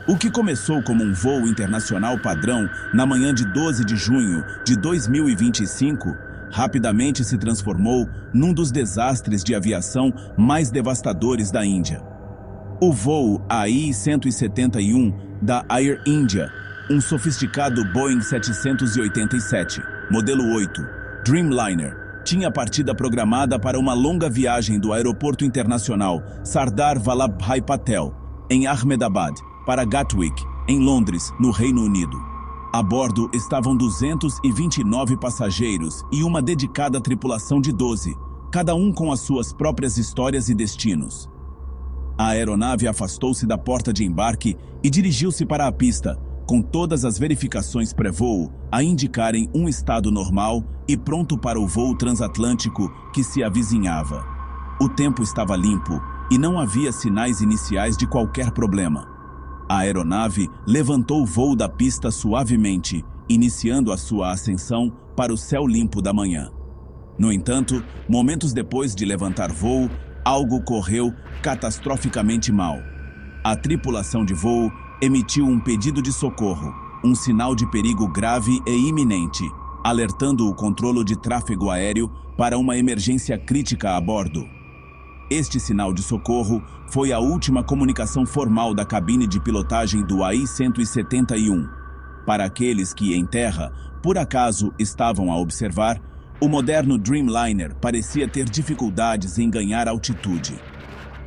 O que começou como um voo internacional padrão na manhã de 12 de junho de 2025, rapidamente se transformou num dos desastres de aviação mais devastadores da Índia. O voo AI-171 da Air India, um sofisticado Boeing 787, modelo 8, Dreamliner, tinha partida programada para uma longa viagem do Aeroporto Internacional Sardar Vallabhbhai Patel, em Ahmedabad, para Gatwick, em Londres, no Reino Unido. A bordo estavam 229 passageiros e uma dedicada tripulação de 12, cada um com as suas próprias histórias e destinos. A aeronave afastou-se da porta de embarque e dirigiu-se para a pista, com todas as verificações pré-voo a indicarem um estado normal e pronto para o voo transatlântico que se avizinhava. O tempo estava limpo e não havia sinais iniciais de qualquer problema. A aeronave levantou o voo da pista suavemente, iniciando a sua ascensão para o céu limpo da manhã. No entanto, momentos depois de levantar voo, algo correu catastroficamente mal. A tripulação de voo emitiu um pedido de socorro, um sinal de perigo grave e iminente, alertando o controle de tráfego aéreo para uma emergência crítica a bordo. Este sinal de socorro foi a última comunicação formal da cabine de pilotagem do AI-171. Para aqueles que, em terra, por acaso estavam a observar, o moderno Dreamliner parecia ter dificuldades em ganhar altitude.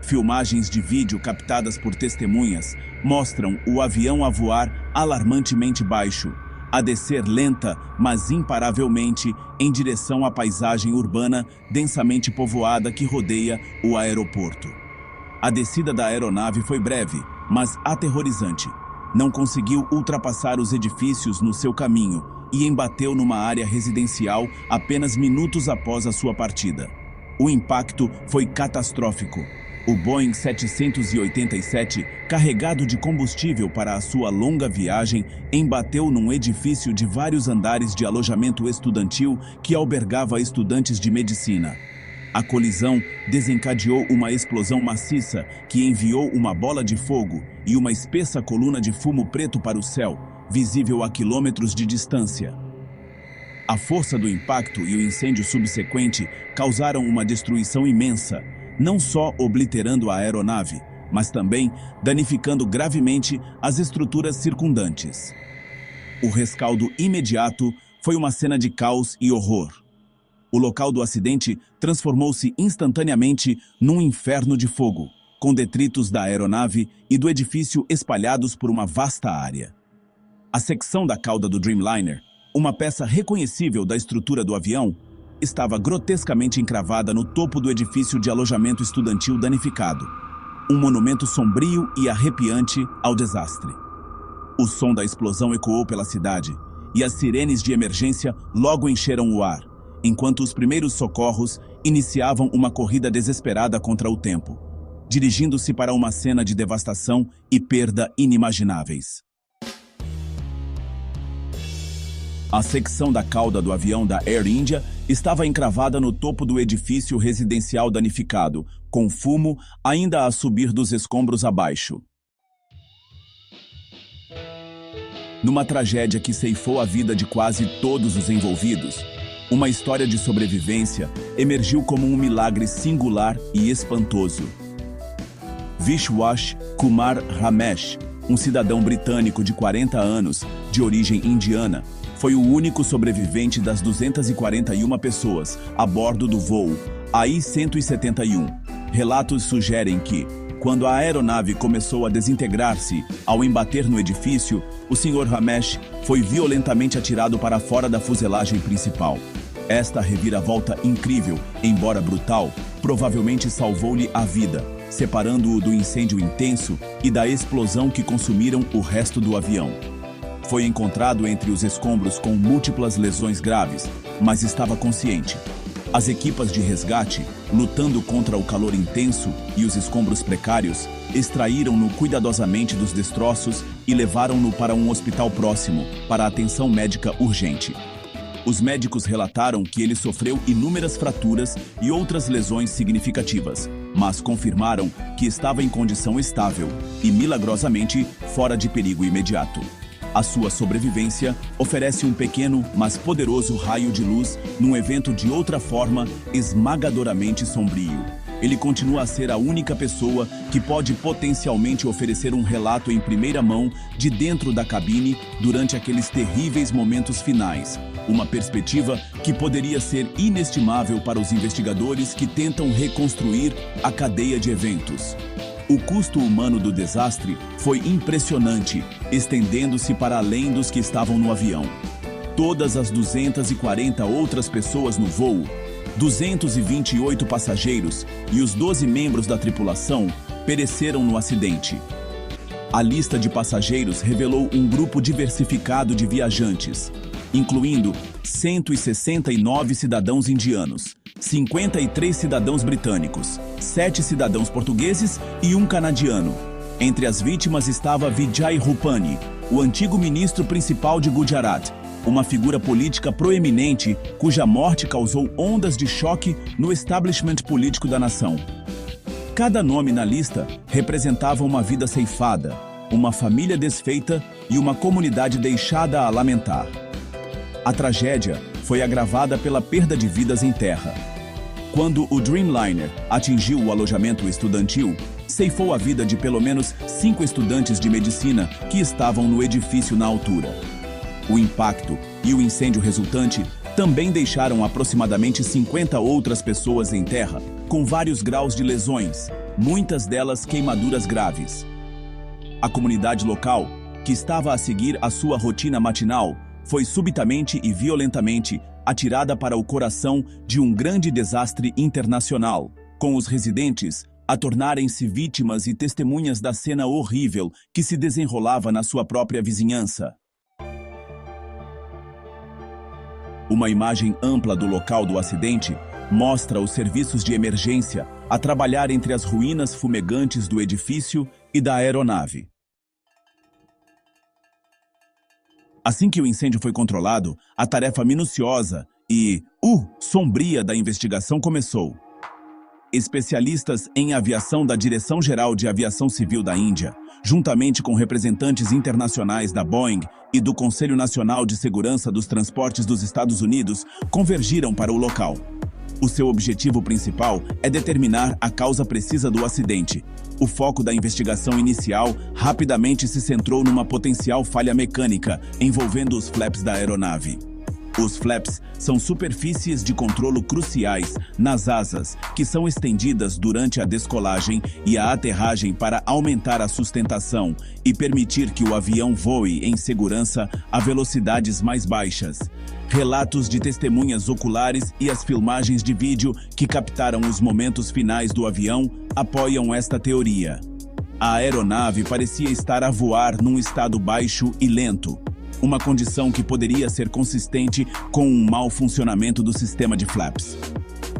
Filmagens de vídeo captadas por testemunhas mostram o avião a voar alarmantemente baixo, a descer lenta, mas imparavelmente, em direção à paisagem urbana densamente povoada que rodeia o aeroporto. A descida da aeronave foi breve, mas aterrorizante. Não conseguiu ultrapassar os edifícios no seu caminho e embateu numa área residencial apenas minutos após a sua partida. O impacto foi catastrófico. O Boeing 787, carregado de combustível para a sua longa viagem, embateu num edifício de vários andares de alojamento estudantil que albergava estudantes de medicina. A colisão desencadeou uma explosão maciça que enviou uma bola de fogo e uma espessa coluna de fumo preto para o céu, visível a quilômetros de distância. A força do impacto e o incêndio subsequente causaram uma destruição imensa, não só obliterando a aeronave, mas também danificando gravemente as estruturas circundantes. O rescaldo imediato foi uma cena de caos e horror. O local do acidente transformou-se instantaneamente num inferno de fogo, com detritos da aeronave e do edifício espalhados por uma vasta área. A secção da cauda do Dreamliner, uma peça reconhecível da estrutura do avião, estava grotescamente encravada no topo do edifício de alojamento estudantil danificado, um monumento sombrio e arrepiante ao desastre. O som da explosão ecoou pela cidade, e as sirenes de emergência logo encheram o ar, enquanto os primeiros socorros iniciavam uma corrida desesperada contra o tempo, dirigindo-se para uma cena de devastação e perda inimagináveis. A secção da cauda do avião da Air India estava encravada no topo do edifício residencial danificado, com fumo ainda a subir dos escombros abaixo. Numa tragédia que ceifou a vida de quase todos os envolvidos, uma história de sobrevivência emergiu como um milagre singular e espantoso. Vishwas Kumar Ramesh, um cidadão britânico de 40 anos, de origem indiana, foi o único sobrevivente das 241 pessoas a bordo do voo AI-171. Relatos sugerem que, quando a aeronave começou a desintegrar-se ao embater no edifício, o Sr. Ramesh foi violentamente atirado para fora da fuselagem principal. Esta reviravolta incrível, embora brutal, provavelmente salvou-lhe a vida, separando-o do incêndio intenso e da explosão que consumiram o resto do avião. Foi encontrado entre os escombros com múltiplas lesões graves, mas estava consciente. As equipas de resgate, lutando contra o calor intenso e os escombros precários, extraíram-no cuidadosamente dos destroços e levaram-no para um hospital próximo, para atenção médica urgente. Os médicos relataram que ele sofreu inúmeras fraturas e outras lesões significativas, mas confirmaram que estava em condição estável e, milagrosamente, fora de perigo imediato. A sua sobrevivência oferece um pequeno, mas poderoso raio de luz num evento de outra forma esmagadoramente sombrio. Ele continua a ser a única pessoa que pode potencialmente oferecer um relato em primeira mão de dentro da cabine durante aqueles terríveis momentos finais. Uma perspectiva que poderia ser inestimável para os investigadores que tentam reconstruir a cadeia de eventos. O custo humano do desastre foi impressionante, estendendo-se para além dos que estavam no avião. Todas as 240 outras pessoas no voo, 228 passageiros e os 12 membros da tripulação pereceram no acidente. A lista de passageiros revelou um grupo diversificado de viajantes, incluindo 169 cidadãos indianos, 53 cidadãos britânicos, 7 cidadãos portugueses e um canadiano. Entre as vítimas estava Vijay Rupani, o antigo ministro principal de Gujarat, uma figura política proeminente cuja morte causou ondas de choque no establishment político da nação. Cada nome na lista representava uma vida ceifada, uma família desfeita e uma comunidade deixada a lamentar. A tragédia foi agravada pela perda de vidas em terra. Quando o Dreamliner atingiu o alojamento estudantil, ceifou a vida de pelo menos 5 estudantes de medicina que estavam no edifício na altura. O impacto e o incêndio resultante também deixaram aproximadamente 50 outras pessoas em terra, com vários graus de lesões, muitas delas queimaduras graves. A comunidade local, que estava a seguir a sua rotina matinal, foi subitamente e violentamente atirada para o coração de um grande desastre internacional, com os residentes a tornarem-se vítimas e testemunhas da cena horrível que se desenrolava na sua própria vizinhança. Uma imagem ampla do local do acidente mostra os serviços de emergência a trabalhar entre as ruínas fumegantes do edifício e da aeronave. Assim que o incêndio foi controlado, a tarefa minuciosa e sombria da investigação começou. Especialistas em aviação da Direção-Geral de Aviação Civil da Índia, juntamente com representantes internacionais da Boeing e do Conselho Nacional de Segurança dos Transportes dos Estados Unidos, convergiram para o local. O seu objetivo principal é determinar a causa precisa do acidente. O foco da investigação inicial rapidamente se centrou numa potencial falha mecânica envolvendo os flaps da aeronave. Os flaps são superfícies de controlo cruciais nas asas, que são estendidas durante a descolagem e a aterragem para aumentar a sustentação e permitir que o avião voe em segurança a velocidades mais baixas. Relatos de testemunhas oculares e as filmagens de vídeo que captaram os momentos finais do avião apoiam esta teoria. A aeronave parecia estar a voar num estado baixo e lento, uma condição que poderia ser consistente com um mau funcionamento do sistema de flaps.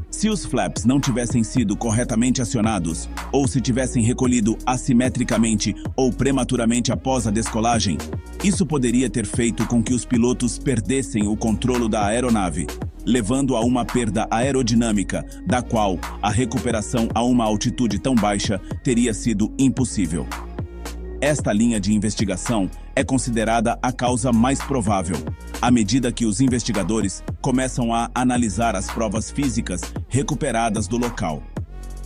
Se os flaps não tivessem sido corretamente acionados, ou se tivessem recolhido assimetricamente ou prematuramente após a descolagem, isso poderia ter feito com que os pilotos perdessem o controle da aeronave, levando a uma perda aerodinâmica, da qual a recuperação a uma altitude tão baixa teria sido impossível. Esta linha de investigação é considerada a causa mais provável, à medida que os investigadores começam a analisar as provas físicas recuperadas do local.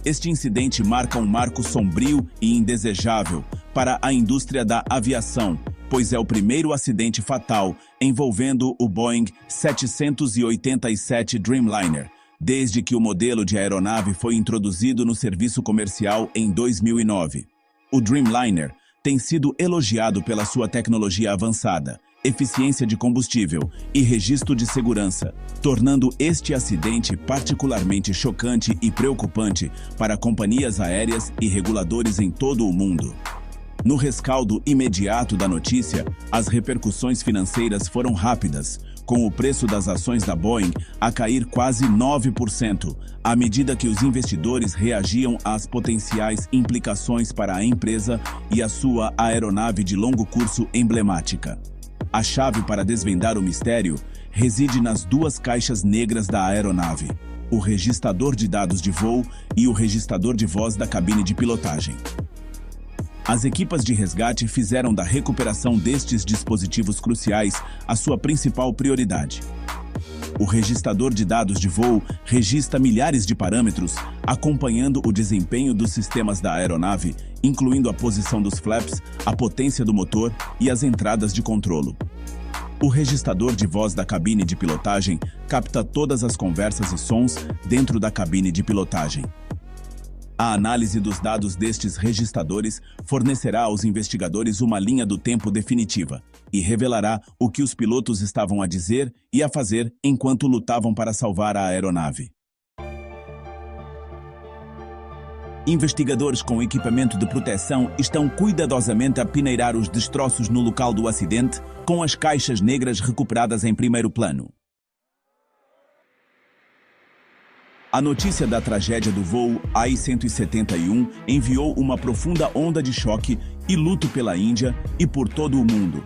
Este incidente marca um marco sombrio e indesejável para a indústria da aviação, pois é o primeiro acidente fatal envolvendo o Boeing 787 Dreamliner, desde que o modelo de aeronave foi introduzido no serviço comercial em 2009. O Dreamliner tem sido elogiado pela sua tecnologia avançada, eficiência de combustível e registro de segurança, tornando este acidente particularmente chocante e preocupante para companhias aéreas e reguladores em todo o mundo. No rescaldo imediato da notícia, as repercussões financeiras foram rápidas, com o preço das ações da Boeing a cair quase 9%, à medida que os investidores reagiam às potenciais implicações para a empresa e a sua aeronave de longo curso emblemática. A chave para desvendar o mistério reside nas duas caixas negras da aeronave. o registrador de dados de voo e o registrador de voz da cabine de pilotagem. As equipas de resgate fizeram da recuperação destes dispositivos cruciais a sua principal prioridade. O registrador de dados de voo registra milhares de parâmetros, acompanhando o desempenho dos sistemas da aeronave, incluindo a posição dos flaps, a potência do motor e as entradas de controlo. O registrador de voz da cabine de pilotagem capta todas as conversas e sons dentro da cabine de pilotagem. A análise dos dados destes registradores fornecerá aos investigadores uma linha do tempo definitiva e revelará o que os pilotos estavam a dizer e a fazer enquanto lutavam para salvar a aeronave. Investigadores com equipamento de proteção estão cuidadosamente a peneirar os destroços no local do acidente, com as caixas negras recuperadas em primeiro plano. A notícia da tragédia do voo AI-171 enviou uma profunda onda de choque e luto pela Índia e por todo o mundo.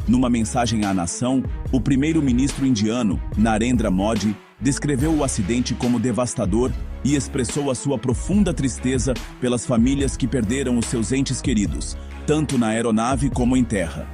Numa mensagem à nação, o primeiro-ministro indiano, Narendra Modi, descreveu o acidente como devastador e expressou a sua profunda tristeza pelas famílias que perderam os seus entes queridos, tanto na aeronave como em terra.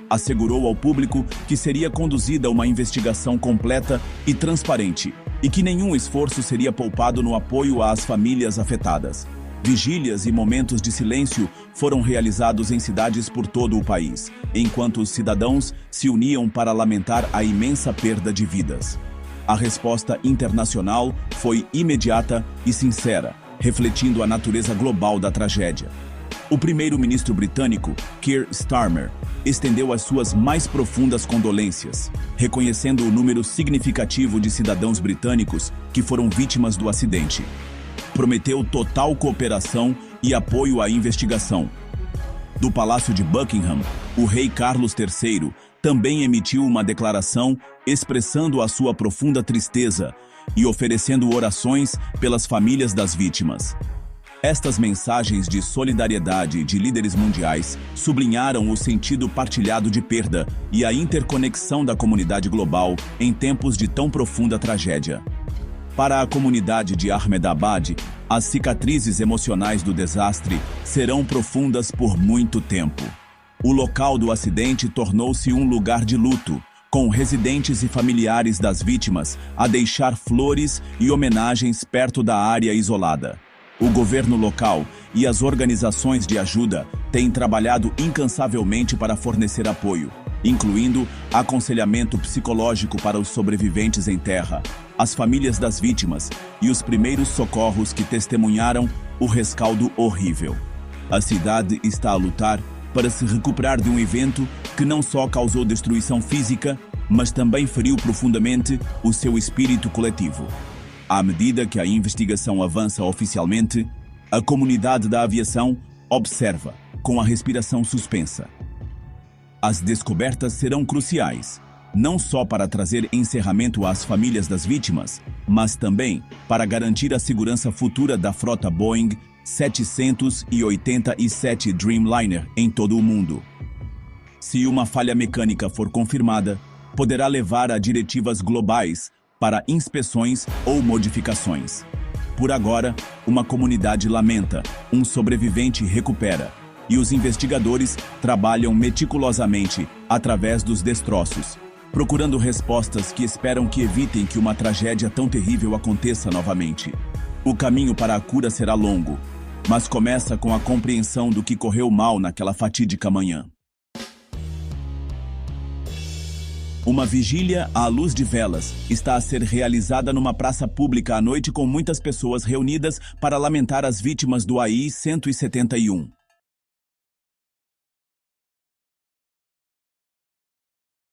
Assegurou ao público que seria conduzida uma investigação completa e transparente e que nenhum esforço seria poupado no apoio às famílias afetadas. Vigílias e momentos de silêncio foram realizados em cidades por todo o país, enquanto os cidadãos se uniam para lamentar a imensa perda de vidas. A resposta internacional foi imediata e sincera, refletindo a natureza global da tragédia. O primeiro-ministro britânico, Keir Starmer, estendeu as suas mais profundas condolências, reconhecendo o número significativo de cidadãos britânicos que foram vítimas do acidente. Prometeu total cooperação e apoio à investigação. Do Palácio de Buckingham, o rei Carlos III também emitiu uma declaração expressando a sua profunda tristeza e oferecendo orações pelas famílias das vítimas. Estas mensagens de solidariedade de líderes mundiais sublinharam o sentido partilhado de perda e a interconexão da comunidade global em tempos de tão profunda tragédia. Para a comunidade de Ahmedabad, as cicatrizes emocionais do desastre serão profundas por muito tempo. O local do acidente tornou-se um lugar de luto, com residentes e familiares das vítimas a deixar flores e homenagens perto da área isolada. O governo local e as organizações de ajuda têm trabalhado incansavelmente para fornecer apoio, incluindo aconselhamento psicológico para os sobreviventes em terra, as famílias das vítimas e os primeiros socorros que testemunharam o rescaldo horrível. A cidade está a lutar para se recuperar de um evento que não só causou destruição física, mas também feriu profundamente o seu espírito coletivo. À medida que a investigação avança oficialmente, a comunidade da aviação observa, com a respiração suspensa. As descobertas serão cruciais, não só para trazer encerramento às famílias das vítimas, mas também para garantir a segurança futura da frota Boeing 787 Dreamliner em todo o mundo. Se uma falha mecânica for confirmada, poderá levar a diretivas globais para inspeções ou modificações. Por agora, uma comunidade lamenta, um sobrevivente recupera, e os investigadores trabalham meticulosamente através dos destroços, procurando respostas que esperam que evitem que uma tragédia tão terrível aconteça novamente. O caminho para a cura será longo, mas começa com a compreensão do que correu mal naquela fatídica manhã. Uma vigília à luz de velas está a ser realizada numa praça pública à noite com muitas pessoas reunidas para lamentar as vítimas do AI-171.